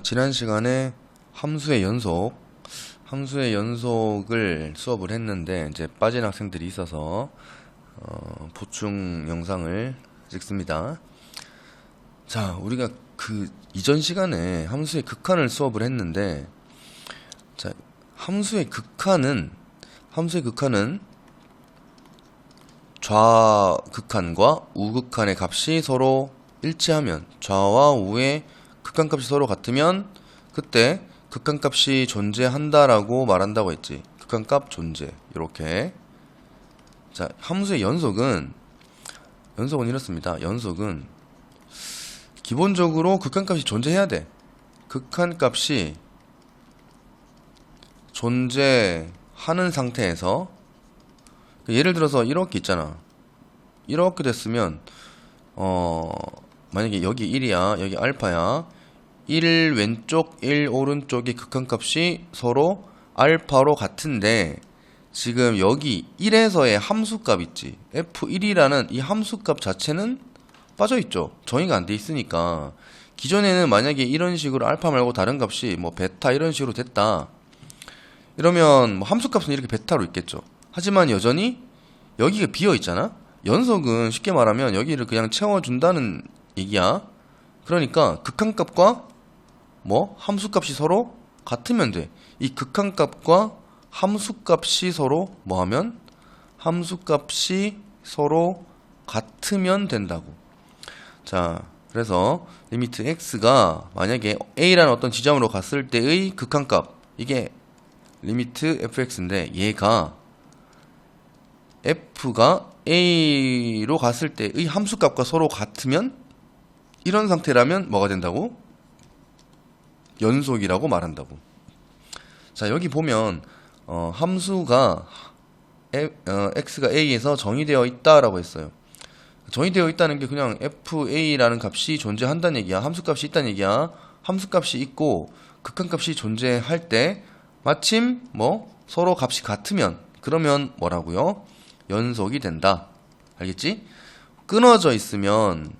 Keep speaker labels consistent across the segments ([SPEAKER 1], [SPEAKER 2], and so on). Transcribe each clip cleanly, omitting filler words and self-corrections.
[SPEAKER 1] 지난 시간에 함수의 연속을 수업을 했는데 이제 빠진 학생들이 있어서 보충 영상을 찍습니다. 자, 우리가 그 이전 시간에 함수의 극한을 수업을 했는데, 자, 함수의 극한은 좌극한과 우극한의 값이 서로 일치하면, 좌와 우의 극한값이 서로 같으면 그때 극한값이 존재한다라고 말한다고 했지. 극한값 존재. 이렇게. 자, 함수의 연속은 이렇습니다. 연속은 기본적으로 극한값이 존재해야 돼. 극한값이 존재하는 상태에서, 예를 들어서 이렇게 있잖아. 이렇게 됐으면 만약에 여기 1이야, 여기 알파야. 1 왼쪽, 1 오른쪽의 극한값이 서로 알파로 같은데, 지금 여기 1에서의 함수값 있지. f1이라는 이 함수값 자체는 빠져있죠. 정의가 안 돼 있으니까. 기존에는 만약에 이런 식으로 알파 말고 다른 값이 뭐 베타 이런 식으로 됐다, 이러면 뭐 함수값은 이렇게 베타로 있겠죠. 하지만 여전히 여기가 비어 있잖아. 연속은 쉽게 말하면 여기를 그냥 채워준다는 얘기야. 그러니까 극한값과 함수값이 서로 같으면 돼. 이 극한값과 함수값이 서로 뭐하면? 함수값이 서로 같으면 된다고. 자, 그래서 리미트 x가 만약에 a라는 어떤 지점으로 갔을 때의 극한값, 이게 리미트 fx인데, 얘가 f가 a로 갔을 때의 함수값과 서로 같으면, 이런 상태라면 뭐가 된다고? 연속이라고 말한다고. 자, 여기 보면 함수가 x가 a에서 정의되어 있다라고 했어요. 정의되어 있다는 게 그냥 fa라는 값이 존재한다는 얘기야. 함수값이 있다는 얘기야. 함수값이 있고 극한값이 존재할 때 마침 서로 값이 같으면, 그러면 뭐라고요? 연속이 된다. 알겠지? 끊어져 있으면,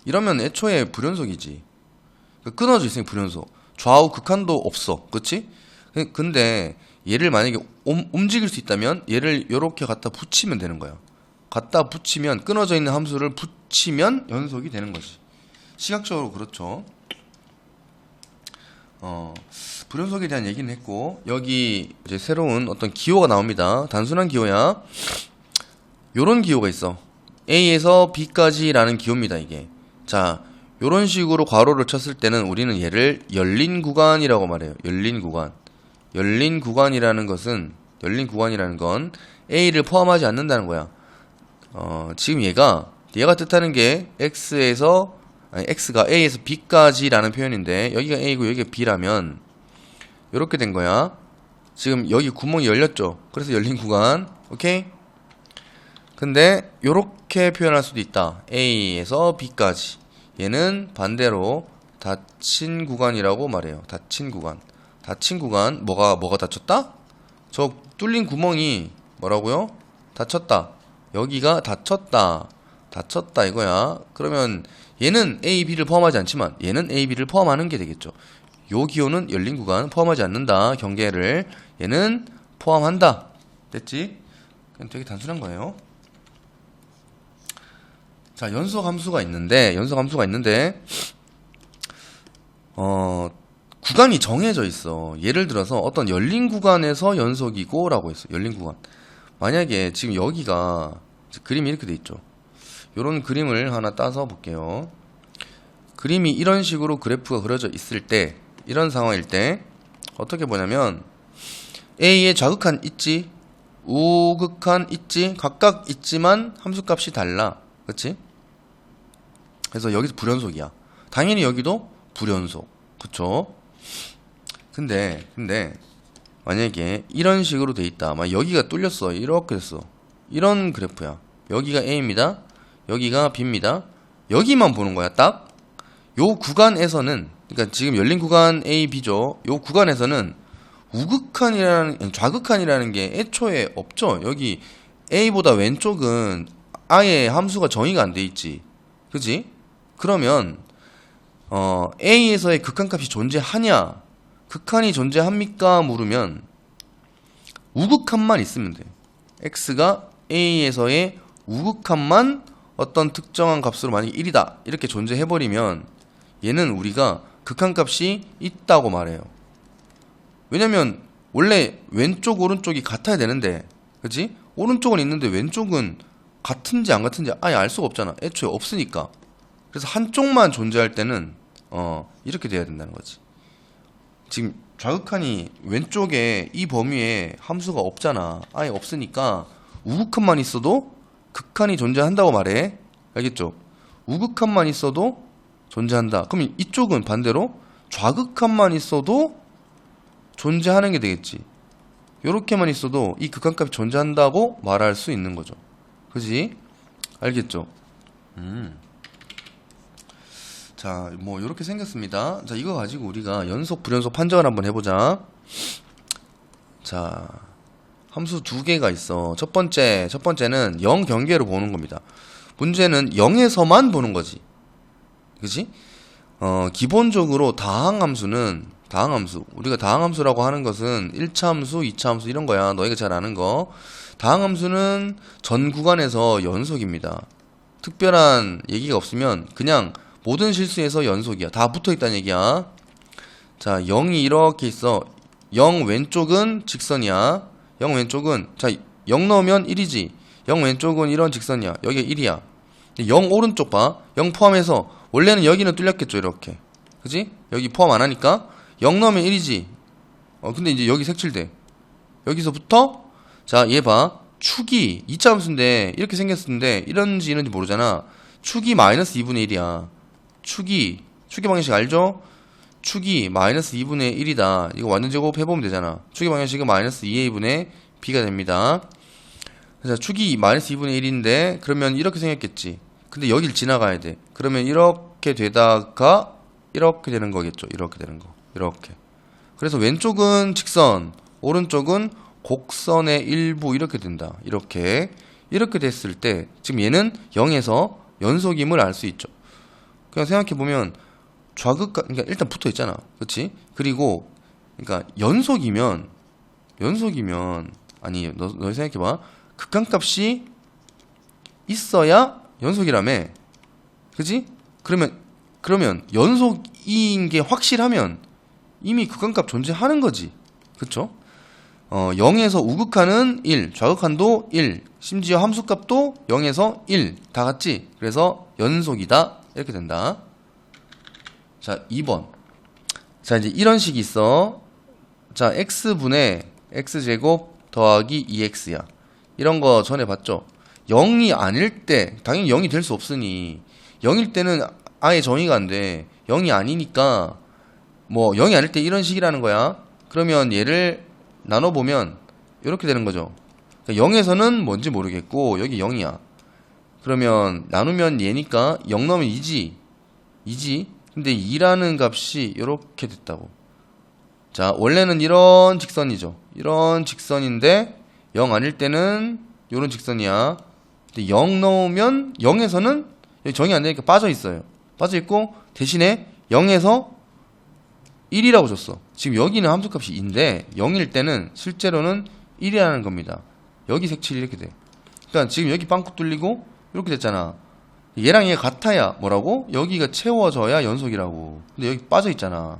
[SPEAKER 1] 이러면 애초에 불연속이지. 끊어져 있으면 불연속. 좌우 극한도 없어. 그치? 근데 얘를 만약에 움직일 수 있다면 얘를 이렇게 갖다 붙이면 되는 거야. 갖다 붙이면, 끊어져 있는 함수를 붙이면 연속이 되는 거지. 시각적으로 그렇죠. 불연속에 대한 얘기는 했고, 여기 이제 새로운 어떤 기호가 나옵니다. 단순한 기호야. 요런 기호가 있어. A에서 B까지 라는 기호입니다, 이게. 자, 요런 식으로 괄호를 쳤을 때는 우리는 얘를 열린 구간이라고 말해요. 열린 구간. 열린 구간이라는 건 A를 포함하지 않는다는 거야. 지금 얘가 뜻하는 게 X가 A에서 B까지라는 표현인데, 여기가 A고 여기가 B라면 요렇게 된 거야. 지금 여기 구멍이 열렸죠. 그래서 열린 구간. 오케이? 근데 요렇게 표현할 수도 있다. A에서 B까지. 얘는 반대로 닫힌 구간이라고 말해요. 닫힌 구간. 닫힌 구간. 뭐가 닫혔다? 저 뚫린 구멍이 뭐라고요? 닫혔다. 여기가 닫혔다 이거야. 그러면 얘는 A, B를 포함하지 않지만 얘는 A, B를 포함하는 게 되겠죠. 요 기호는 열린 구간, 포함하지 않는다. 경계를. 얘는 포함한다. 됐지? 그냥 되게 단순한 거예요. 자, 연속 함수가 있는데 구간이 정해져 있어. 예를 들어서 어떤 열린 구간에서 연속이고 라고 했어. 열린 구간. 만약에 지금 여기가 그림이 이렇게 돼 있죠. 요런 그림을 하나 따서 볼게요. 그림이 이런 식으로 그래프가 그려져 있을 때, 이런 상황일 때 어떻게 보냐면, A의 좌극한 있지, 우극한 있지, 각각 있지만 함수값이 달라. 그치? 그래서 여기서 불연속이야. 당연히 여기도 불연속. 그쵸? 근데 만약에 이런 식으로 돼 있다. 막 여기가 뚫렸어. 이렇게 됐어. 이런 그래프야. 여기가 A입니다. 여기가 B입니다. 여기만 보는 거야. 딱. 요 구간에서는, 그러니까 지금 열린 구간 A, B죠. 요 구간에서는 좌극한이라는 게 애초에 없죠. 여기 A보다 왼쪽은 아예 함수가 정의가 안 돼 있지. 그지? 그러면 A에서의 극한값이 존재하냐, 극한이 존재합니까? 물으면 우극한만 있으면 돼. X가 A에서의 우극한만 어떤 특정한 값으로 만약에 1이다 이렇게 존재해버리면 얘는 우리가 극한값이 있다고 말해요. 왜냐면 원래 왼쪽 오른쪽이 같아야 되는데, 그치? 오른쪽은 있는데 왼쪽은 같은지 안 같은지 아예 알 수가 없잖아. 애초에 없으니까. 그래서 한쪽만 존재할 때는 이렇게 돼야 된다는 거지. 지금 좌극한이 왼쪽에 이 범위에 함수가 없잖아. 아예 없으니까 우극한만 있어도 극한이 존재한다고 말해. 알겠죠? 우극한만 있어도 존재한다. 그럼 이쪽은 반대로 좌극한만 있어도 존재하는 게 되겠지. 요렇게만 있어도 이 극한값이 존재한다고 말할 수 있는 거죠. 그지? 알겠죠? 자, 뭐 요렇게 생겼습니다. 자, 이거 가지고 우리가 연속 불연속 판정을 한번 해보자. 자, 함수 두 개가 있어. 첫 번째는 0 경계로 보는 겁니다. 문제는 0에서만 보는 거지. 그치? 기본적으로 다항함수, 우리가 다항함수라고 하는 것은 1차 함수, 2차 함수 이런 거야. 너희가 잘 아는 거. 다항함수는 전 구간에서 연속입니다. 특별한 얘기가 없으면 그냥 모든 실수에서 연속이야. 다 붙어있다는 얘기야. 자, 0이 이렇게 있어. 0 왼쪽은 직선이야. 0 왼쪽은, 자, 0 넣으면 1이지. 0 왼쪽은 이런 직선이야. 여기가 1이야. 0 오른쪽 봐. 0 포함해서 원래는 여기는 뚫렸겠죠. 이렇게. 그지? 여기 포함 안 하니까 0 넣으면 1이지. 근데 이제 여기 색칠돼. 여기서부터 자, 얘 봐. 축이 2차 함수인데 이렇게 생겼는데 이런지 모르잖아. 축이 마이너스 2분의 1이야. 축이 방정식 알죠? 축이 마이너스 2분의 1이다. 이거 완전 제곱 해보면 되잖아. 축의 방정식은 마이너스 2a분의 b가 됩니다. 자, 축이 마이너스 2분의 1인데 그러면 이렇게 생겼겠지. 근데 여길 지나가야 돼. 그러면 이렇게 되다가 이렇게 되는 거겠죠. 이렇게 되는 거. 이렇게. 그래서 왼쪽은 직선, 오른쪽은 곡선의 일부 이렇게 된다. 이렇게 됐을 때 지금 얘는 0에서 연속임을 알 수 있죠. 그냥 생각해보면 좌극한, 그러니까 일단 붙어있잖아. 그치? 그리고 그러니까 연속이면 아니 너 생각해봐. 극한값이 있어야 연속이라며. 그치? 그러면 연속인 게 확실하면 이미 극한값 존재하는 거지. 그쵸? 0에서 우극한은 1, 좌극한도 1, 심지어 함수값도 0에서 1 다 같지? 그래서 연속이다. 이렇게 된다. 자, 2번. 자, 이제 이런 식이 있어. 자, x분의 x제곱 더하기 2x야. 이런 거 전에 봤죠? 0이 아닐 때, 당연히 0이 될 수 없으니 0일 때는 아예 정의가 안 돼. 0이 아니니까 뭐 0이 아닐 때 이런 식이라는 거야. 그러면 얘를 나눠보면 이렇게 되는 거죠. 그러니까 0에서는 뭔지 모르겠고 여기 0이야. 그러면 나누면 얘니까 0 넣으면 2지. 근데 2라는 값이 이렇게 됐다고. 자, 원래는 이런 직선이죠. 이런 직선인데 0 아닐 때는 이런 직선이야. 근데 0 넣으면 0에서는 여기 정의 안 되니까 빠져 있어요. 빠져 있고 대신에 0에서 1이라고 줬어. 지금 여기는 함수값이 2인데 0일 때는 실제로는 1이라는 겁니다. 여기 색칠이 이렇게 돼. 그러니까 지금 여기 빵꾸 뚫리고 이렇게 됐잖아. 얘랑 얘가 같아야 뭐라고? 여기가 채워져야 연속이라고. 근데 여기 빠져 있잖아.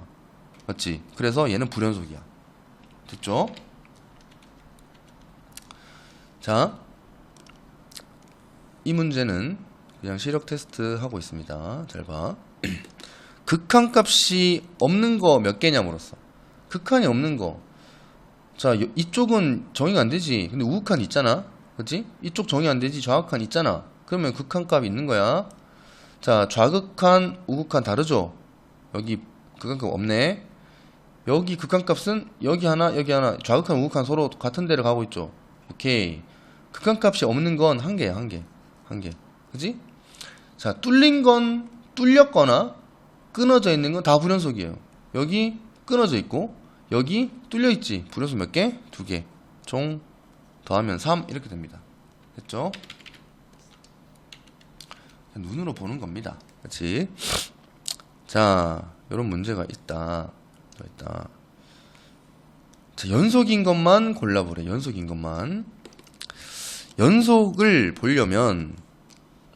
[SPEAKER 1] 맞지? 그래서 얘는 불연속이야. 됐죠? 자, 이 문제는 그냥 시력 테스트 하고 있습니다. 잘 봐. 극한값이 없는 거 몇 개냐 물었어. 극한이 없는 거. 자, 이쪽은 정의가 안 되지. 근데 우극한 있잖아. 그치? 이쪽 정의 안 되지. 좌극한 있잖아. 그러면 극한값이 있는 거야. 자, 좌극한, 우극한 다르죠? 여기 극한값 없네. 여기 극한값은 여기 하나, 여기 하나. 좌극한, 우극한 서로 같은 데를 가고 있죠. 오케이. 극한값이 없는 건 한 개야, 한 개. 그치? 자, 뚫린 건, 뚫렸거나 끊어져 있는 건 다 불연속이에요. 여기 끊어져 있고 여기 뚫려 있지. 불연속 몇 개? 2개. 총 더하면 3 이렇게 됩니다. 됐죠? 눈으로 보는 겁니다. 그렇지? 자, 요런 문제가 있다. 자, 연속인 것만 골라보래. 연속인 것만. 연속을 보려면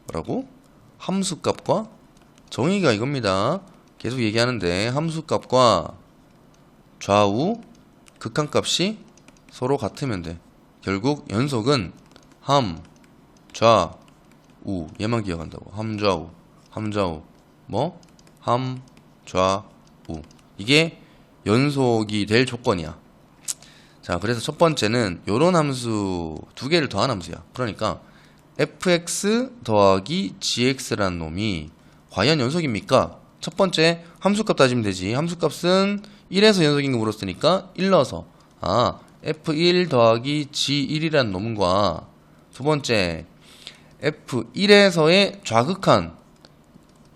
[SPEAKER 1] 뭐라고? 함수값과 정의가 이겁니다. 계속 얘기하는데 함수값과 좌우 극한값이 서로 같으면 돼. 결국 연속은 함, 좌, 우 얘만 기억한다고. 함좌우 뭐? 함, 좌, 우 이게 연속이 될 조건이야. 자, 그래서 첫 번째는 요런 함수 두 개를 더한 함수야. 그러니까 fx 더하기 gx라는 놈이 과연 연속입니까? 첫 번째 함수값 따지면 되지. 함수값은 1에서 연속인 거 물었으니까 1 넣어서 f1 더하기 g1이라는 놈과 두 번째 f1에서의 좌극한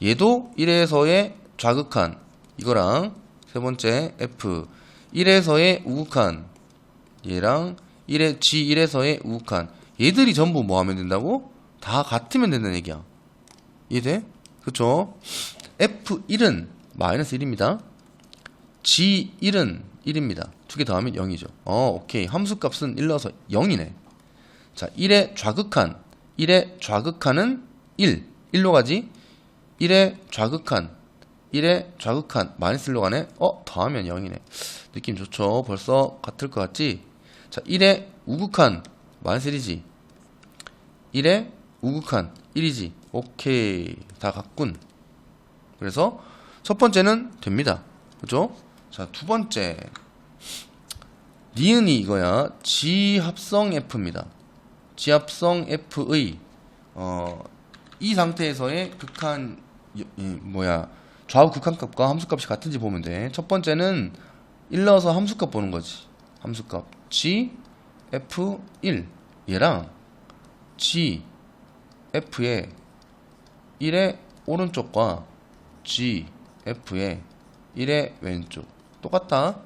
[SPEAKER 1] 얘도 1에서의 좌극한 이거랑 세 번째 f1에서의 우극한 얘랑 g1에서의 우극한 얘들이 전부 뭐 하면 된다고? 다 같으면 된다는 얘기야. 이해돼? 그쵸? f1은 마이너스 1입니다. g1은 1입니다. 두 개 더하면 0이죠. 오케이. 함수값은 1 넣어서 0이네. 자, 1의 좌극한은 1로 가지. 1의 좌극한 마이너스 1로 가네. 더하면 0이네. 느낌 좋죠? 벌써 같을 것 같지? 자, 1의 우극한 마이너스 1이지. 1의 우극한 1이지. 오케이. 다 같군. 그래서 첫 번째는 됩니다. 그죠? 자, 두 번째. 니은이 이거야. 지합성 F입니다. 지합성 F의 이 상태에서의 극한 좌우 극한값과 함수값이 같은지 보면 돼. 첫 번째는 1 넣어서 함수값 보는 거지. 함수값 G F1 얘랑 G F의 1의 오른쪽과 G F의 1의 왼쪽 똑같다.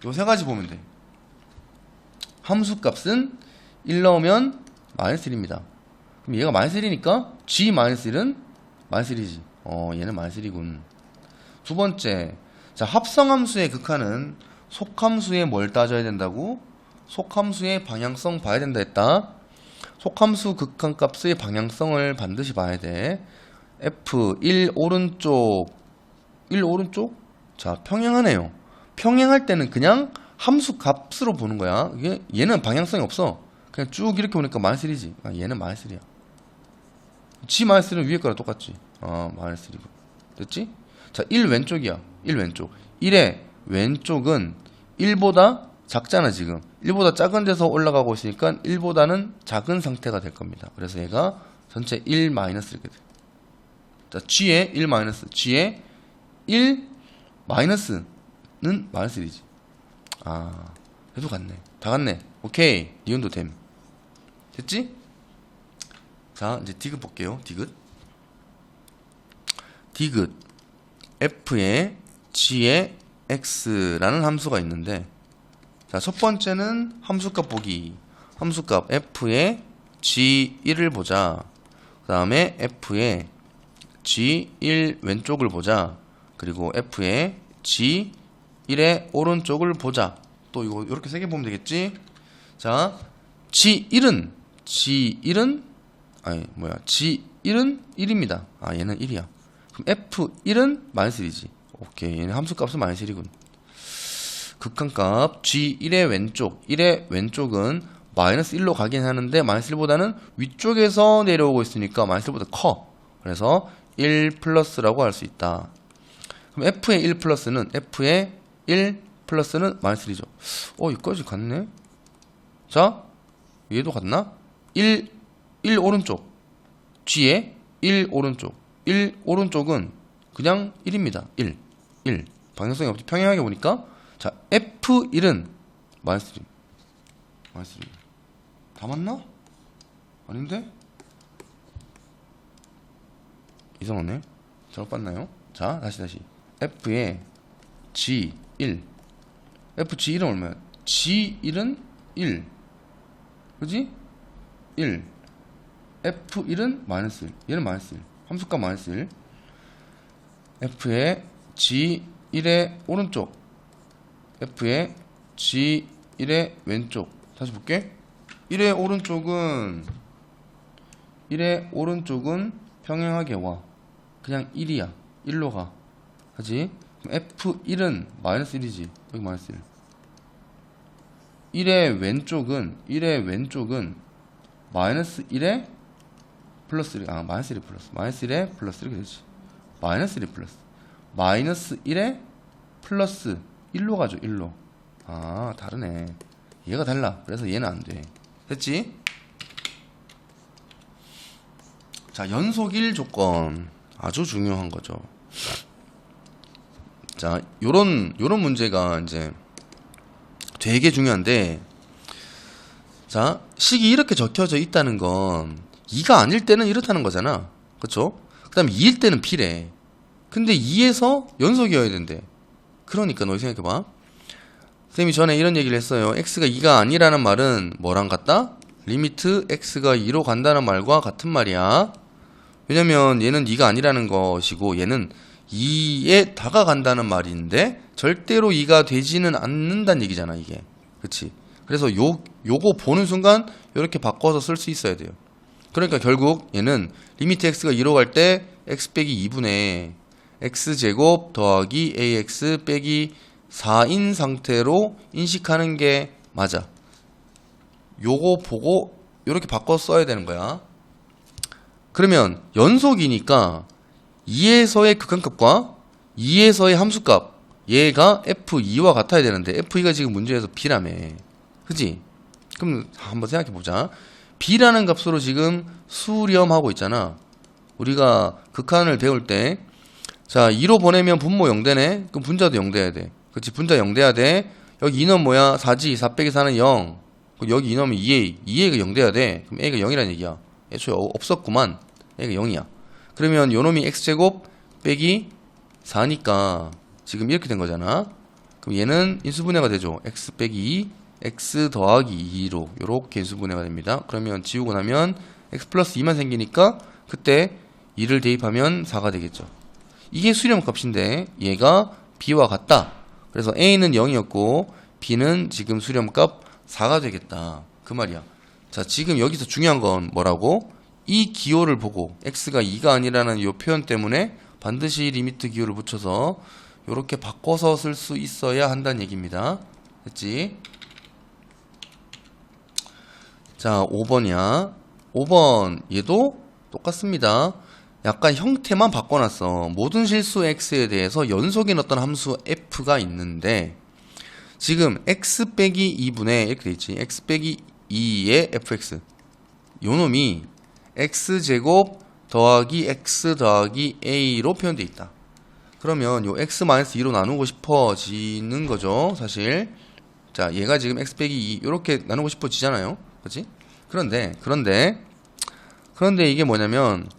[SPEAKER 1] 요 세 가지 보면 돼. 함수값은 1 넣으면 마이너스 1입니다. 그럼 얘가 마이너스 1이니까 G 마이너스 1은 마이너스 1이지. 얘는 마이너스 1이군. 두 번째, 자, 합성함수의 극한은 속함수에 뭘 따져야 된다고? 속함수의 방향성 봐야 된다 했다. 속함수 극한값의 방향성을 반드시 봐야 돼. F1 오른쪽 1 오른쪽? 자, 평행하네요. 평행할 때는 그냥 함수 값으로 보는 거야. 얘는 방향성이 없어. 그냥 쭉 이렇게 보니까 마이너스 1이지. 얘는 마이너스 1이야. G 마이너스 1은 위에 거랑 똑같지. 마이너스 1이고. 됐지? 자, 1 왼쪽이야. 1 왼쪽. 1의 왼쪽은 1보다 작잖아, 지금. 1보다 작은 데서 올라가고 있으니까 1보다는 작은 상태가 될 겁니다. 그래서 얘가 전체 1 마이너스 이렇게 돼. 자, G의 1 마이너스. G의 1 마이너스는 마이너스 1이지. 얘도 같네. 다 같네. 오케이. 니은도 됨. 됐지? 자, 이제 디귿 볼게요. 디귿 f의 g의 x라는 함수가 있는데, 자, 첫 번째는 함수값 보기. 함수값 f의 g1을 보자. 그 다음에 f의 g1 왼쪽을 보자. 그리고 f의 g1의 오른쪽을 보자. 또 이거 이렇게 세 개 보면 되겠지? 자, g1은 g1은 1입니다. 얘는 1이야. 그럼 f1은 마이너스 1이지. 오케이. 얘는 함수값은 마이너스 1이군. 극한값 g1의 왼쪽. 1의 왼쪽은 마이너스 1로 가긴 하는데 마이너스 1보다는 위쪽에서 내려오고 있으니까 마이너스 1보다 커. 그래서 1 플러스라고 할 수 있다. 그럼 f의 1 플러스는 마이너스 1이죠. 여기까지 같네. 자, 얘도 같나? 1 오른쪽. g의 1 오른쪽. 1 오른쪽은 그냥 1입니다. 1. 방향성이 없지. 평행하게 보니까. 자, F1은 마이너스 1. 다 맞나? 아닌데? 이상하네. 잘못 봤나요? 자, 다시. F의 G1. FG1은 얼마야? G1은 1. 그지? 1. F1은 마이너스 1. 얘는 마이너스 1. 함수값 마이너스 1. F의 G1의 오른쪽, F의 G1의 왼쪽. 다시 볼게. 1의 오른쪽은 평행하게 와. 그냥 1이야. 1로 가. 그지? 그럼 F1은 마이너스 1이지. 여기 마이너스 1. 1의 왼쪽은 마이너스 1에 플러스 1. 마이너스 1에 플러스. 마이너스 1에 플러스 이렇게 되지. 마이너스 1에 플러스. 마이너스 1에 플러스 1로 가죠. 1로. 다르네. 얘가 달라. 그래서 얘는 안 돼. 됐지? 자, 연속일 조건. 아주 중요한 거죠. 자, 요런 문제가 이제 되게 중요한데, 자, 식이 이렇게 적혀져 있다는 건 2가 아닐 때는 이렇다는 거잖아. 그쵸? 그 다음에 2일 때는 B래. 근데 2에서 연속이어야 된대. 그러니까 너 생각해봐. 쌤이 전에 이런 얘기를 했어요. x가 2가 아니라는 말은 뭐랑 같다? 리미트 x가 2로 간다는 말과 같은 말이야. 왜냐면 얘는 2가 아니라는 것이고 얘는 2에 다가간다는 말인데 절대로 2가 되지는 않는다는 얘기잖아, 이게. 그치? 그래서 요거 보는 순간 이렇게 바꿔서 쓸 수 있어야 돼요. 그러니까 결국 얘는 리미트 x가 2로 갈 때 x 빼기 2분의 x제곱 더하기 ax 빼기 4인 상태로 인식하는 게 맞아. 요거 보고 요렇게 바꿔 써야 되는 거야. 그러면 연속이니까 2에서의 극한값과 2에서의 함수값, 얘가 f2와 같아야 되는데 f2가 지금 문제에서 b라며. 그치? 그럼 한번 생각해보자. b라는 값으로 지금 수렴하고 있잖아. 우리가 극한을 배울 때, 자, 2로 보내면 분모 0되네? 그럼 분자도 0돼야 돼. 그치? 분자 0돼야 돼. 여기 2는 뭐야? 4지. 4 빼기 4는 0. 그럼 여기 2 넣으면 2a. 2a가 0돼야 돼. 그럼 a가 0이라는 얘기야. 애초에 없었구만. a가 0이야. 그러면 요놈이 x제곱 빼기 4니까 지금 이렇게 된 거잖아. 그럼 얘는 인수분해가 되죠. x 빼기 2, x 더하기 2로 요렇게 인수분해가 됩니다. 그러면 지우고 나면 x 플러스 2만 생기니까 그때 2를 대입하면 4가 되겠죠. 이게 수렴값인데 얘가 b와 같다. 그래서 a는 0이었고 b는 지금 수렴값 4가 되겠다. 그 말이야. 자, 지금 여기서 중요한 건 뭐라고? 이 기호를 보고 x가 2가 아니라는 이 표현 때문에 반드시 리미트 기호를 붙여서 이렇게 바꿔서 쓸 수 있어야 한다는 얘기입니다. 됐지? 자, 5번이야. 5번 얘도 똑같습니다. 약간 형태만 바꿔놨어. 모든 실수 x에 대해서 연속인 어떤 함수 f가 있는데 지금 x 빼기 2분의 이렇게 돼있지. x 빼기 2의 fx 요놈이 x제곱 더하기 x 더하기 a로 표현되어 있다. 그러면 요 x-2로 나누고 싶어지는 거죠, 사실. 자, 얘가 지금 x 빼기 2 이렇게 나누고 싶어지잖아요. 그렇지? 그런데 이게 뭐냐면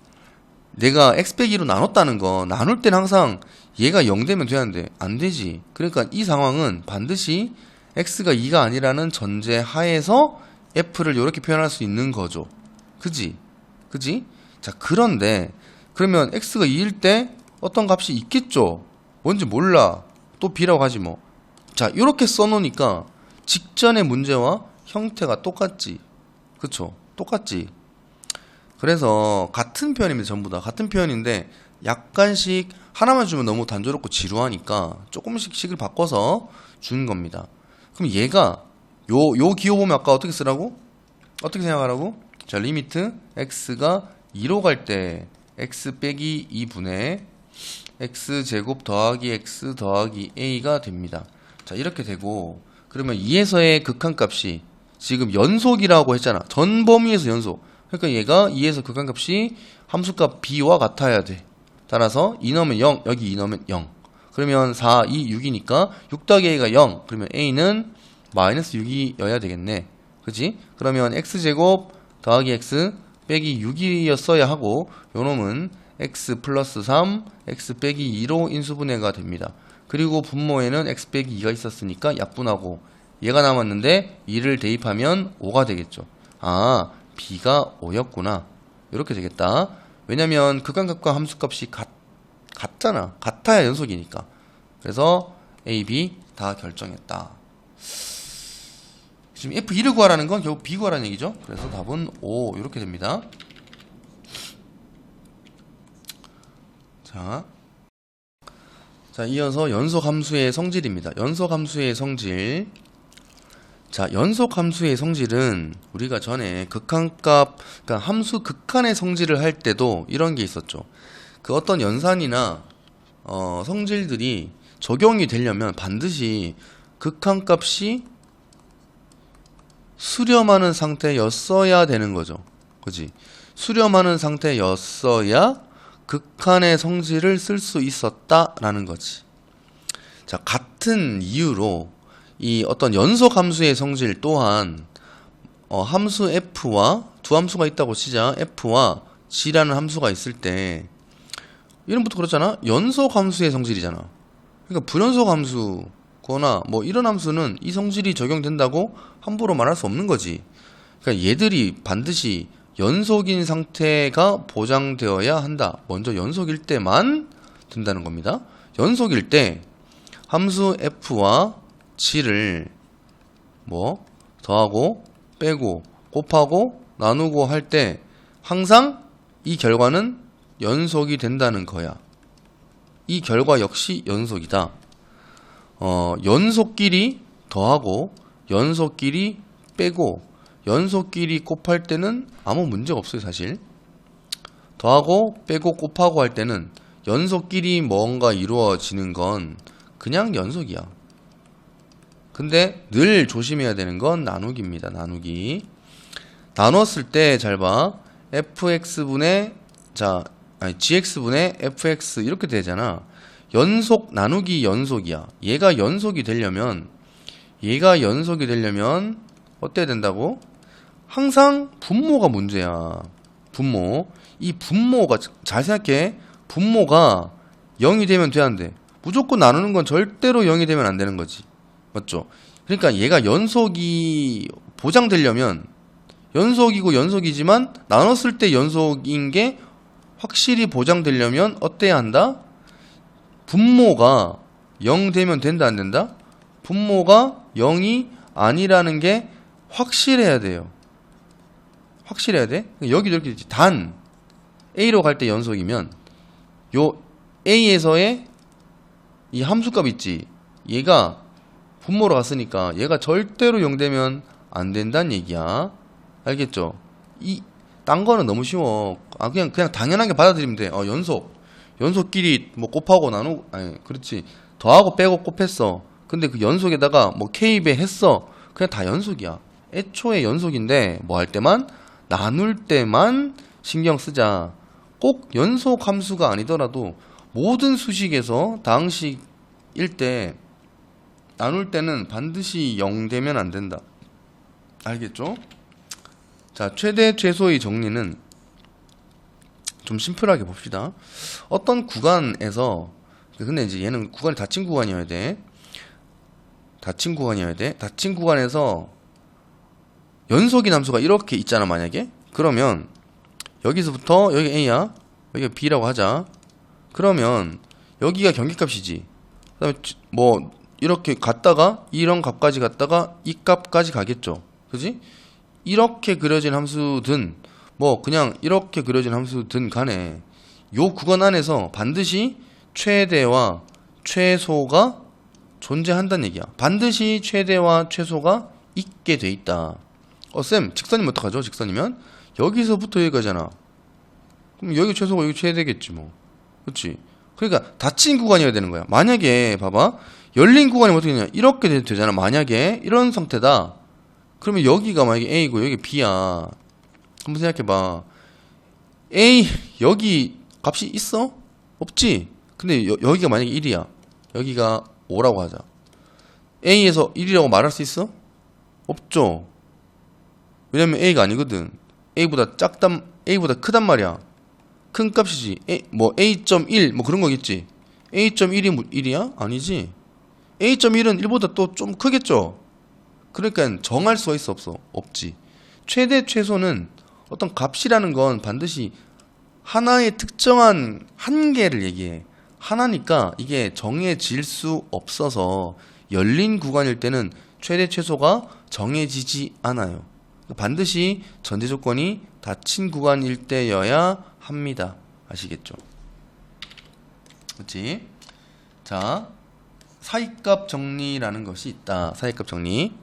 [SPEAKER 1] 내가 x 빼기 2로 나눴다는 거, 나눌 때는 항상 얘가 0 되면 되는데 안 되지. 그러니까 이 상황은 반드시 x가 2가 아니라는 전제 하에서 f를 이렇게 표현할 수 있는 거죠. 그지? 자, 그런데 그러면 x가 2일 때 어떤 값이 있겠죠. 뭔지 몰라. 또 b라고 하지 뭐. 자, 이렇게 써놓으니까 직전의 문제와 형태가 똑같지. 그쵸? 똑같지. 그래서 같은 표현입니다. 전부 다 같은 표현인데 약간씩 하나만 주면 너무 단조롭고 지루하니까 조금씩 식을 바꿔서 주는 겁니다. 그럼 얘가 요 기호 보면 아까 어떻게 쓰라고? 어떻게 생각하라고? 자, 리미트 x가 2로 갈 때 x 빼기 2분의 x제곱 더하기 x 더하기 a가 됩니다. 자, 이렇게 되고 그러면 2에서의 극한값이 지금 연속이라고 했잖아. 전 범위에서 연속. 그러니까 얘가 2에서 극한값이 함수값 b와 같아야 돼. 따라서 2 넣으면 0, 여기 2 넣으면 0. 그러면 4, 2, 6이니까 6 더하기 a가 0. 그러면 a는 마이너스 6이어야 되겠네. 그치? 그러면 x제곱 더하기 x 빼기 6이었어야 하고 요놈은 x 플러스 3, x 빼기 2로 인수분해가 됩니다. 그리고 분모에는 x 빼기 2가 있었으니까 약분하고 얘가 남았는데 2를 대입하면 5가 되겠죠. 아, b가 5였구나. 이렇게 되겠다. 왜냐면 극한값과 함수값이 같잖아. 같아야 연속이니까. 그래서 A, B 다 결정했다. 지금 F2를 구하라는 건 결국 B 구하라는 얘기죠. 그래서 답은 O 이렇게 됩니다. 자, 이어서 연속함수의 성질입니다. 연속함수의 성질. 자, 연속함수의 성질은 우리가 전에 극한값, 그러니까 함수 극한의 성질을 할 때도 이런 게 있었죠. 그 어떤 연산이나 성질들이 적용이 되려면 반드시 극한값이 수렴하는 상태였어야 되는 거죠. 그지? 수렴하는 상태였어야 극한의 성질을 쓸 수 있었다라는 거지. 자, 같은 이유로 이 어떤 연속 함수의 성질 또한 함수 f와 두 함수가 있다고 치자. f와 g라는 함수가 있을 때 이름부터 그렇잖아. 연속 함수의 성질이잖아. 그러니까 불연속 함수거나 뭐 이런 함수는 이 성질이 적용된다고 함부로 말할 수 없는 거지. 그러니까 얘들이 반드시 연속인 상태가 보장되어야 한다. 먼저 연속일 때만 된다는 겁니다. 연속일 때 함수 f와 g를 뭐 더하고 빼고 곱하고 나누고 할 때 항상 이 결과는 연속이 된다는 거야. 이 결과 역시 연속이다. 연속끼리 더하고 연속끼리 빼고 연속끼리 곱할 때는 아무 문제가 없어요. 사실 더하고 빼고 곱하고 할 때는 연속끼리 뭔가 이루어지는 건 그냥 연속이야. 근데 늘 조심해야 되는 건 나누기입니다. 나누기. 나눴을 때 잘 봐. fx분의 gx분의 fx 이렇게 되잖아. 연속 나누기 연속이야. 얘가 연속이 되려면 어때야 된다고? 항상 분모가 문제야. 분모. 이 분모가 잘 생각해. 분모가 0이 되면 돼, 안 돼? 무조건 나누는 건 절대로 0이 되면 안 되는 거지. 맞죠? 그러니까 얘가 연속이 보장되려면 연속이고 연속이지만 나눴을 때 연속인 게 확실히 보장되려면 어때야 한다? 분모가 0 되면 된다, 안 된다? 분모가 0이 아니라는 게 확실해야 돼요. 확실해야 돼? 여기도 이렇게 되지. 단 A로 갈 때 연속이면 요 A에서의 이 함수값 있지. 얘가 분모로 갔으니까 얘가 절대로 0 되면 안 된다는 얘기야. 알겠죠? 딴 거는 너무 쉬워. 그냥 당연하게 받아들이면 돼. 연속끼리 뭐 곱하고 나누고, 아니, 그렇지. 더하고 빼고 곱했어. 근데 그 연속에다가 뭐 K배 했어. 그냥 다 연속이야. 애초에 연속인데 뭐 할 때만 나눌 때만 신경 쓰자. 꼭 연속 함수가 아니더라도 모든 수식에서 다항식일 때 나눌 때는 반드시 0 되면 안 된다. 알겠죠? 자, 최대 최소의 정리는 좀 심플하게 봅시다. 어떤 구간에서, 근데 이제 얘는 구간이 닫힌 구간이어야 돼. 닫힌 구간에서 연속인 함수가 이렇게 있잖아, 만약에. 그러면 여기서부터 여기 A야, 여기가 B라고 하자. 그러면 여기가 경계값이지. 그 다음에 뭐 이렇게 갔다가 이런 값까지 갔다가 이 값까지 가겠죠. 그지? 이렇게 그려진 함수든 뭐 그냥 이렇게 그려진 함수든 간에 요 구간 안에서 반드시 최대와 최소가 존재한다는 얘기야. 반드시 최대와 최소가 있게 돼 있다. 쌤, 직선이면 어떡하죠? 직선이면 여기서부터 여기까지잖아. 그럼 여기 최소가 여기 최대겠지 뭐. 그렇지? 그러니까 닫힌 구간이어야 되는 거야. 만약에 봐봐, 열린 구간이면 어떻게 되냐? 이렇게 되잖아. 만약에 이런 상태다. 그러면 여기가 만약에 A고 여기 B야. 한번 생각해봐. A 여기 값이 있어? 없지? 근데 여기가 만약에 1이야. 여기가 5라고 하자. A에서 1이라고 말할 수 있어? 없죠. 왜냐면 A가 아니거든. A보다 크단 말이야. 큰 값이지. A.1 뭐 그런 거겠지. A.1이 1이야? 아니지. A.1은 1보다 또 좀 크겠죠. 그러니까 정할 수가 있어, 없어? 없지. 최대 최소는 어떤 값이라는 건 반드시 하나의 특정한 한계를 얘기해. 하나니까 이게 정해질 수 없어서 열린 구간일 때는 최대 최소가 정해지지 않아요. 반드시 전제 조건이 닫힌 구간일 때여야 합니다. 아시겠죠? 그렇지? 자, 사이값 정리라는 것이 있다. 사이값 정리.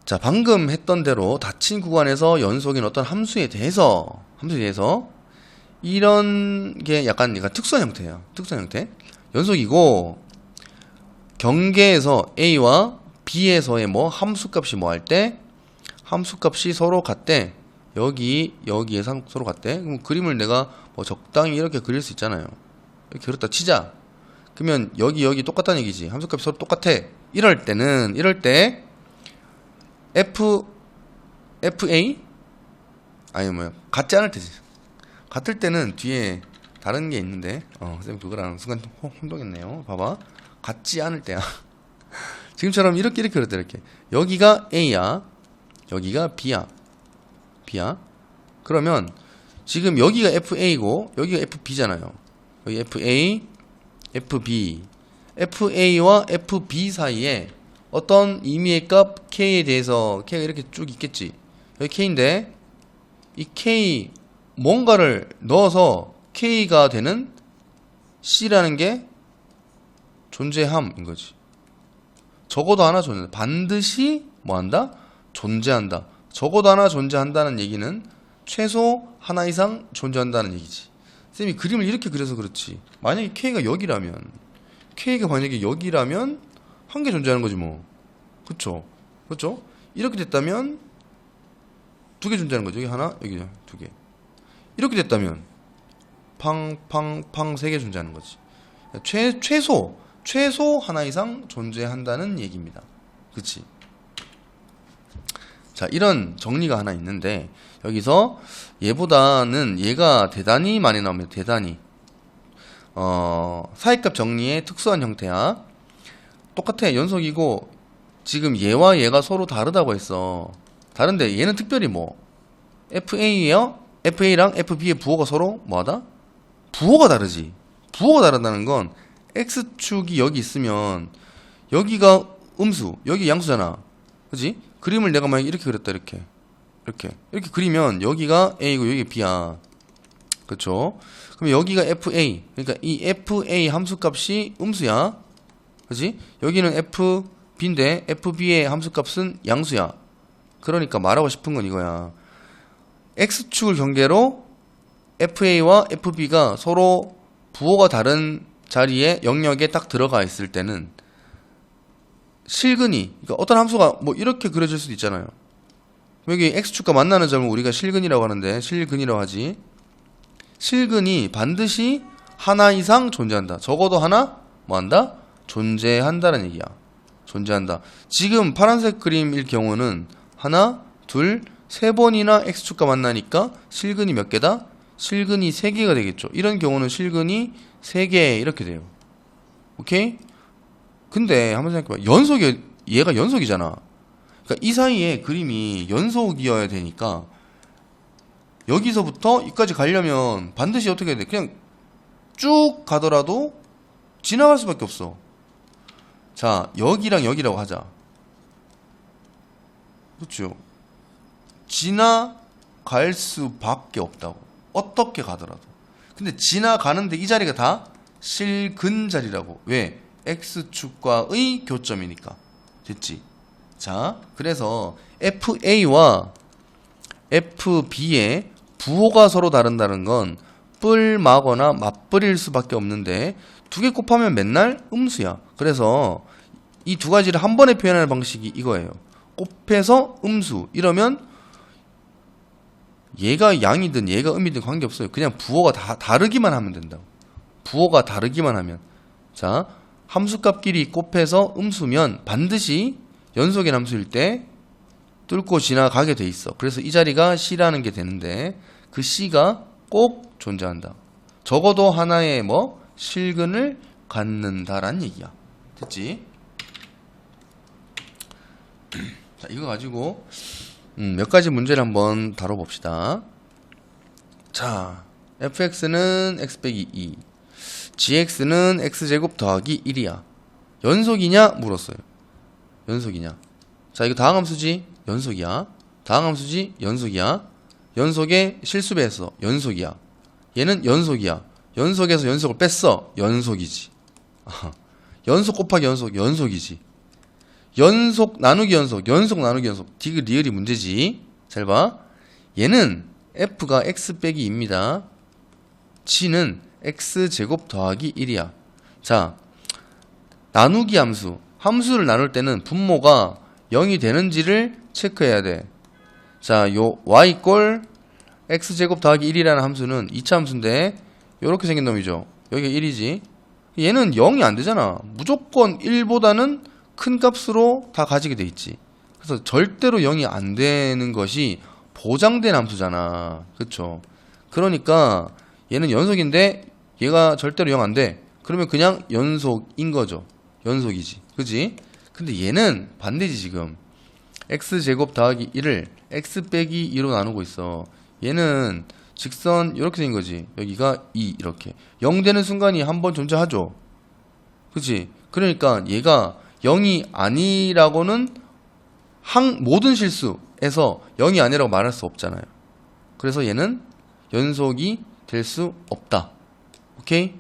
[SPEAKER 1] 자, 방금 했던 대로 닫힌 구간에서 연속인 어떤 함수에 대해서 이런 게 약간 특수한 형태예요. 특수한 형태. 연속이고 경계에서 A와 B에서의 뭐 함수값이 뭐 할 때 함수값이 서로 같대. 여기에 서로 같대. 그럼 그림을 내가 뭐 적당히 이렇게 그릴 수 있잖아요. 이렇게 그렸다 치자. 그러면 여기 똑같다는 얘기지. 함수값이 서로 똑같아. 이럴 때 FA? 아니 뭐야. 같지 않을 때지. 같을 때는 뒤에 다른 게 있는데 쌤 그거랑 순간 혼동했네요. 봐봐. 같지 않을 때야. 지금처럼 이렇게 그렸다 이렇게. 여기가 A야. 여기가 B야. 그러면 지금 여기가 FA고 여기가 FB잖아요. 여기 FA, FB. FA와 FB 사이에 어떤 임의의 값 K에 대해서 K가 이렇게 쭉 있겠지. 여기 K인데 이 K 뭔가를 넣어서 K가 되는 C라는 게 존재함인 거지. 적어도 하나 존재한다. 반드시 뭐한다? 존재한다. 적어도 하나 존재한다는 얘기는 최소 하나 이상 존재한다는 얘기지. 쌤이 그림을 이렇게 그려서 그렇지. 만약에 K가 여기라면 한 개 존재하는 거지 뭐. 그쵸? 이렇게 됐다면 두 개 존재하는 거죠. 여기 하나, 여기 두 개. 이렇게 됐다면 팡 세 개 존재하는 거지. 최소 하나 이상 존재한다는 얘기입니다. 그치? 자, 이런 정리가 하나 있는데 여기서 얘보다는 얘가 대단히 많이 나옵니다. 대단히. 사이값 정리의 특수한 형태야. 똑같아. 연속이고 지금 얘와 얘가 서로 다르다고 했어. 다른데 얘는 특별히 뭐 FA랑 FB의 부호가 서로 뭐하다? 부호가 다르지. 부호가 다르다는 건 X축이 여기 있으면 여기가 음수, 여기 양수잖아. 그치? 그림을 내가 만약 이렇게 그렸다. 이렇게 그리면 여기가 A고 여기 B야. 그쵸? 그럼 여기가 FA. 그러니까 이 FA 함수값이 음수야. 그치? 여기는 FB인데 FB의 함수값은 양수야. 그러니까 말하고 싶은 건 이거야. X축을 경계로 FA와 FB가 서로 부호가 다른 자리에 영역에 딱 들어가 있을 때는 실근이, 그러니까 어떤 함수가 뭐 이렇게 그려질 수도 있잖아요. 여기 X축과 만나는 점을 우리가 실근이라고 하는데, 실근이라고 하지. 실근이 반드시 하나 이상 존재한다. 적어도 하나 뭐한다? 존재한다는 얘기야. 존재한다. 지금 파란색 그림일 경우는 하나, 둘, 세 번이나 X축과 만나니까 실근이 몇 개다? 실근이 3개가 되겠죠. 이런 경우는 실근이 3개 이렇게 돼요. 오케이? 근데 한번 생각해봐. 얘가 연속이잖아. 그러니까 이 사이에 그림이 연속이어야 되니까 여기서부터 여기까지 가려면 반드시 어떻게 해야 돼? 그냥 쭉 가더라도 지나갈 수밖에 없어. 자, 여기랑 여기라고 하자. 그렇죠? 지나갈 수밖에 없다고. 어떻게 가더라도. 근데 지나가는데 이 자리가 다 실근 자리라고. 왜? X축과의 교점이니까. 됐지? 자, 그래서 FA와 FB의 부호가 서로 다른다는 건 뿔마거나 맞불일 수밖에 없는데 두 개 곱하면 맨날 음수야. 그래서 이 두 가지를 한 번에 표현하는 방식이 이거예요. 곱해서 음수. 이러면 얘가 양이든 얘가 음이든 관계없어요. 그냥 부호가 다르기만 하면 된다고. 부호가 다르기만 하면. 자, 함수값끼리 곱해서 음수면 반드시 연속의 함수일 때 뚫고 지나가게 돼 있어. 그래서 이 자리가 C라는 게 되는데 그 C가 꼭 존재한다. 적어도 하나의 뭐 실근을 갖는다란 얘기야. 됐지? 자, 이거 가지고 몇 가지 문제를 한번 다뤄봅시다. 자, fx는 x 빼기 2. gx는 x제곱 더하기 1이야. 연속이냐? 물었어요. 연속이냐? 자, 이거 다항함수지? 연속이야. 다항함수지? 연속이야. 연속에 실수배했어. 연속이야. 얘는 연속이야. 연속에서 연속을 뺐어. 연속이지. 연속 곱하기 연속, 연속이지. 연속 나누기 연속, 연속 나누기 연속. 디귿 리을이 문제지. 잘 봐. 얘는 f가 x 빼기 2입니다. g는 x제곱 더하기 1이야. 자, 나누기 함수. 함수를 나눌 때는 분모가 0이 되는지를 체크해야 돼. 자, 요 y꼴 x제곱 더하기 1이라는 함수는 2차 함수인데 요렇게 생긴 놈이죠. 여기가 1이지. 얘는 0이 안 되잖아. 무조건 1보다는 큰 값으로 다 가지게 돼 있지. 그래서 절대로 0이 안 되는 것이 보장된 함수잖아. 그쵸? 그러니까 얘는 연속인데 얘가 절대로 0 안 돼. 그러면 그냥 연속인 거죠. 연속이지. 그지? 근데 얘는 반대지 지금. x제곱 더하기 1을 x 빼기 2로 나누고 있어. 얘는 직선 이렇게 생긴 거지. 여기가 2 이렇게 0 되는 순간이 한 번 존재하죠. 그치? 그러니까 얘가 0이 아니라고는 모든 실수에서 0이 아니라고 말할 수 없잖아요. 그래서 얘는 연속이 될 수 없다. 오케이?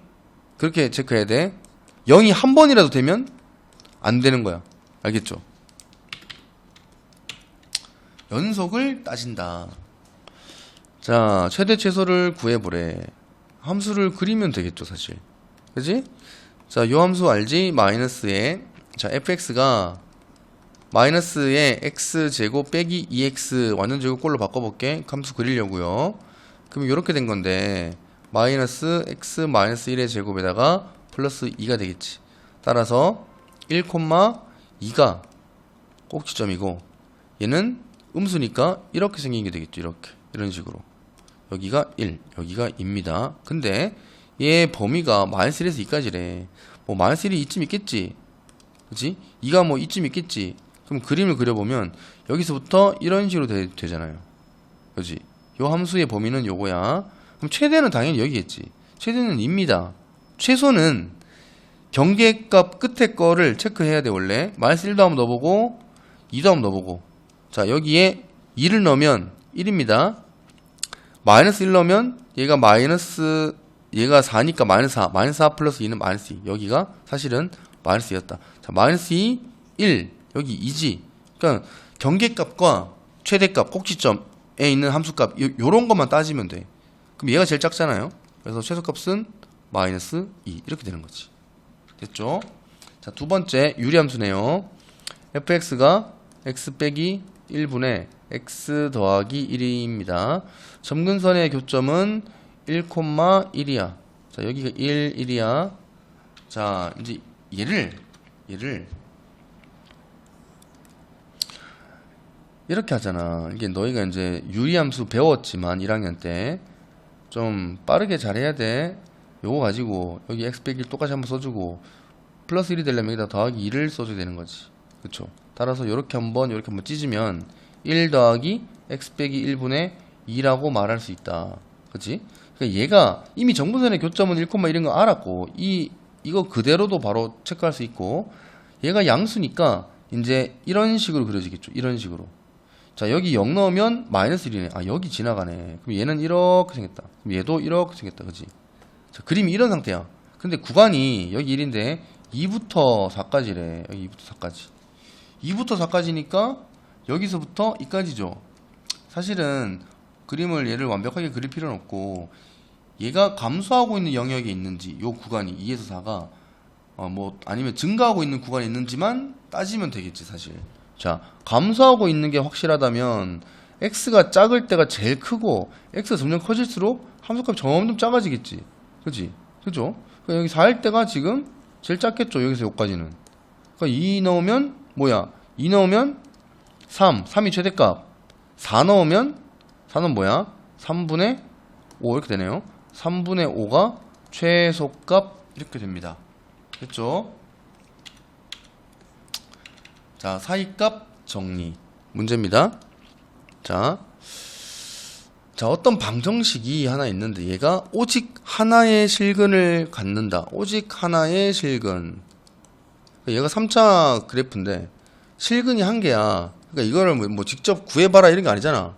[SPEAKER 1] 그렇게 체크해야 돼. 0이 한 번이라도 되면 안 되는 거야. 알겠죠? 연속을 따진다. 자, 최대 최소를 구해보래. 함수를 그리면 되겠죠, 사실. 그지? 자, 요 함수 알지? 마이너스에, 자, fx가 마이너스에 x제곱 빼기 2x 완전제곱꼴로 바꿔볼게. 함수 그리려고요. 그럼 요렇게 된 건데 마이너스 x 마이너스 1의 제곱에다가 플러스 2가 되겠지. 따라서 1,2가 꼭지점이고 얘는 음수니까 이렇게 생긴 게 되겠죠. 이렇게. 이런 식으로. 여기가 1, 여기가 2입니다. 근데 얘 범위가 마이너스 1에서 2까지래. 뭐 마이너스 1이 이쯤 있겠지. 그치? 2가 뭐 이쯤 있겠지. 그럼 그림을 그려보면 여기서부터 이런 식으로 되잖아요. 그치? 요 함수의 범위는 요거야. 그럼 최대는 당연히 여기겠지. 최대는 2입니다. 최소는 경계값 끝에 거를 체크해야 돼. 원래 마이너스 1도 한번 넣어보고 2도 한번 넣어보고. 자, 여기에 2를 넣으면 1입니다. 마이너스 1 넣으면 얘가 얘가 4니까 마이너스 4. 마이너스 4 플러스 2는 마이너스 2. 여기가 사실은 마이너스 2였다. 자, 마이너스 2, 1. 여기 2지. 그러니까 경계값과 최대값, 꼭지점에 있는 함수값 요런 것만 따지면 돼. 그럼 얘가 제일 작잖아요. 그래서 최소값은 마이너스 2. 이렇게 되는 거지. 됐죠? 자, 두 번째 유리함수네요. fx가 x 빼기 1분의 x 더하기 1입니다. 점근선의 교점은 1,1이야. 자, 여기가 1, 1이야. 자, 이제 얘를 이렇게 하잖아. 이게 너희가 이제 유리함수 배웠지만 1학년 때 좀 빠르게 잘해야 돼. 요거 가지고 여기 x 빼기 1 똑같이 한번 써주고 플러스 1이 되려면 여기다 더하기 2를 써줘야 되는 거지. 그쵸? 따라서 요렇게 한번 찢으면 1 더하기 x 빼기 1분의 2라고 말할 수 있다. 그치? 그러니까 얘가 이미 정분선의 교점은 1,1인 거 알았고 이거 그대로도 바로 체크할 수 있고 얘가 양수니까 이제 이런 식으로 그려지겠죠. 이런 식으로. 자, 여기 0 넣으면 마이너스 1이네. 아, 여기 지나가네. 그럼 얘는 이렇게 생겼다. 그럼 얘도 이렇게 생겼다. 그치? 자, 그림이 이런 상태야. 근데 구간이 여기 1인데 2부터 4까지래. 여기 2부터 4까지. 2부터 4까지니까 여기서부터 2까지죠. 사실은 그림을 얘를 완벽하게 그릴 필요는 없고 얘가 감소하고 있는 영역에 있는지 요 구간이 2에서 4가 뭐 아니면 증가하고 있는 구간이 있는지만 따지면 되겠지 사실. 자, 감소하고 있는 게 확실하다면 x가 작을 때가 제일 크고 x가 점점 커질수록 함수값이 점점 작아지겠지. 그치? 그죠? 그러니까 여기 4일 때가 지금 제일 작겠죠. 여기서 여기까지는. 그러니까 2 넣으면 뭐야? 2 넣으면 3이 최대값. 4 넣으면 뭐야? 3분의 5 이렇게 되네요. 3분의 5가 최소값 이렇게 됩니다. 됐죠? 자, 사이값 정리 문제입니다. 자, 자, 어떤 방정식이 하나 있는데 얘가 오직 하나의 실근을 갖는다. 오직 하나의 실근. 얘가 3차 그래프인데 실근이 한 개야. 그러니까 이거를 뭐 직접 구해봐라 이런 게 아니잖아.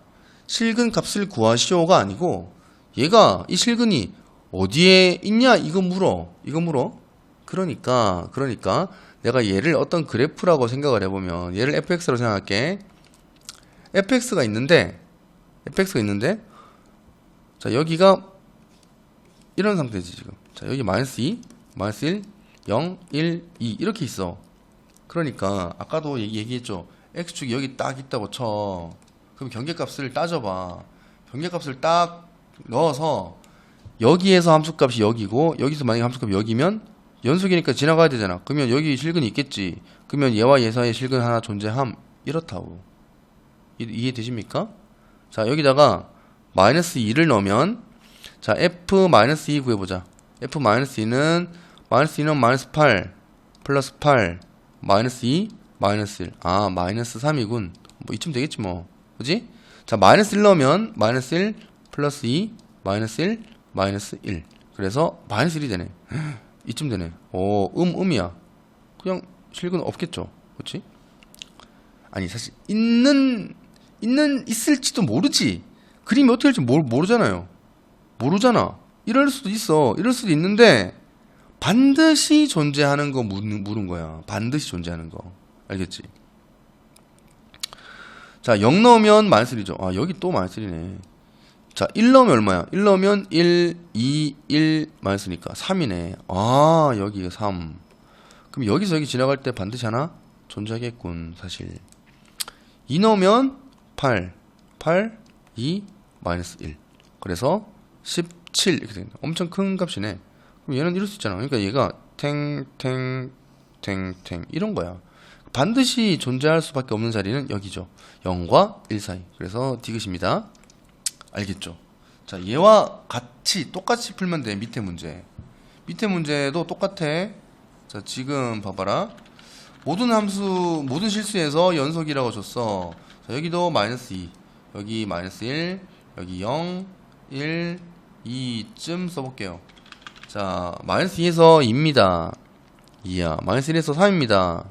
[SPEAKER 1] 실근 값을 구하시오가 아니고 얘가 이 실근이 어디에 있냐 이거 물어. 이거 물어. 그러니까 내가 얘를 어떤 그래프라고 생각을 해보면 얘를 fx라고 생각할게. fx가 있는데 자, 여기가 이런 상태지 지금. 자, 여기 마이너스 2, 마이너스 1, 0, 1, 2 이렇게 있어. 그러니까 아까도 얘기했죠. x축이 여기 딱 있다고 쳐. 그럼 경계값을 따져봐. 경계값을 딱 넣어서 여기에서 함수값이 여기고 여기서 만약에 함수값이 여기면 연속이니까 지나가야 되잖아. 그러면 여기 실근이 있겠지. 그러면 얘와 얘 사이에 실근 하나 존재함. 이렇다고. 이해되십니까? 자, 여기다가 마이너스 2를 넣으면 자, f-2 구해보자. f-2는 마이너스 2는 마이너스 8 플러스 8 마이너스 2 마이너스 1. 아, 마이너스 3이군. 뭐 이쯤 되겠지 뭐. 그지? 자, 마이너스 1 넣으면 마이너스 1 플러스 2 마이너스 1 마이너스 1. 그래서 마이너스 1이 되네. 이쯤 되네. 오, 음이야. 그냥 실근 없겠죠. 그치? 아니, 사실 있을지도 모르지. 그림이 어떻게 될지 모르잖아요. 모르잖아. 이럴 수도 있어. 이럴 수도 있는데 반드시 존재하는 거 물은 거야. 반드시 존재하는 거. 알겠지? 자, 0 넣으면 마이너스 1이죠. 아, 여기 또 마이너스 1이네. 자, 1 넣으면 얼마야? 1 넣으면 1, 2, 1 마이너스니까 3이네. 아, 여기가 3. 그럼 여기서 여기 지나갈 때 반드시 하나 존재하겠군, 사실. 2 넣으면 8, 2, 마이너스 1. 그래서 17 이렇게 됩니다. 엄청 큰 값이네. 그럼 얘는 이럴 수 있잖아. 그러니까 얘가 탱 이런 거야. 반드시 존재할 수밖에 없는 자리는 여기죠. 0과 1 사이. 그래서 디귿입니다. 알겠죠? 자, 얘와 똑같이 풀면 돼. 밑에 문제도 똑같아. 자, 지금 봐봐라. 모든 실수에서 연속이라고 줬어. 자, 여기도 마이너스 2, 여기 마이너스 1, 여기 0, 1, 2쯤 써볼게요. 자, 마이너스 2에서 2입니다. 2야. 마이너스 1에서 3입니다.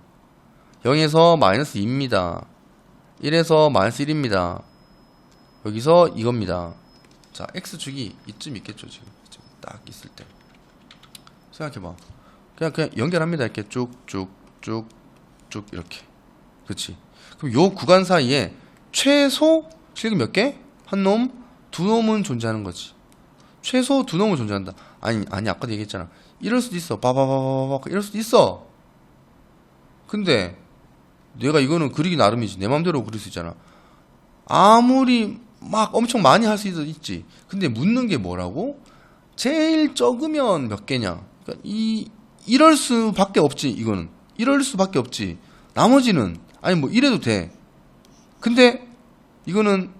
[SPEAKER 1] 0에서 마이너스 2입니다. 1에서 마이너스 1입니다. 여기서 이겁니다. 자, x축이 이쯤 있겠죠. 지금 딱 있을 때 생각해봐. 그냥 연결합니다. 이렇게 쭉쭉 이렇게. 그렇지. 그럼 요 구간 사이에 최소 실근 몇 개? 한 놈, 두 놈은 존재하는 거지. 최소 두 놈은 존재한다. 아니 아까도 얘기했잖아. 이럴 수도 있어. 바바바바바 이럴 수도 있어. 근데 내가 이거는 그리기 나름이지. 내 맘대로 그릴 수 있잖아. 아무리 막 엄청 많이 할 수도 있지. 근데 묻는 게 뭐라고? 제일 적으면 몇 개냐? 그러니까 이럴 수밖에 없지. 이거는 이럴 수밖에 없지. 나머지는 아니 뭐 이래도 돼. 근데 이거는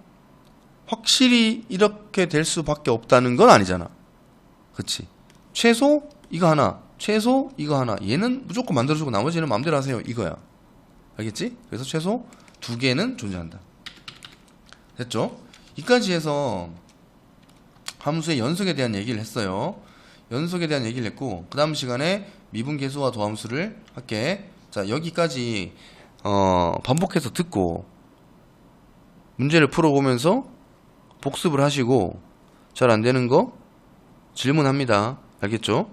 [SPEAKER 1] 확실히 이렇게 될 수밖에 없다는 건 아니잖아. 그치? 최소 이거 하나, 최소 이거 하나. 얘는 무조건 만들어주고 나머지는 마음대로 하세요. 이거야. 알겠지? 그래서 최소 두 개는 존재한다. 됐죠? 이까지 해서 함수의 연속에 대한 얘기를 했어요. 연속에 대한 얘기를 했고, 그 다음 시간에 미분계수와 도함수를 할게. 자, 여기까지 반복해서 듣고 문제를 풀어보면서 복습을 하시고 잘 안되는 거 질문합니다. 알겠죠?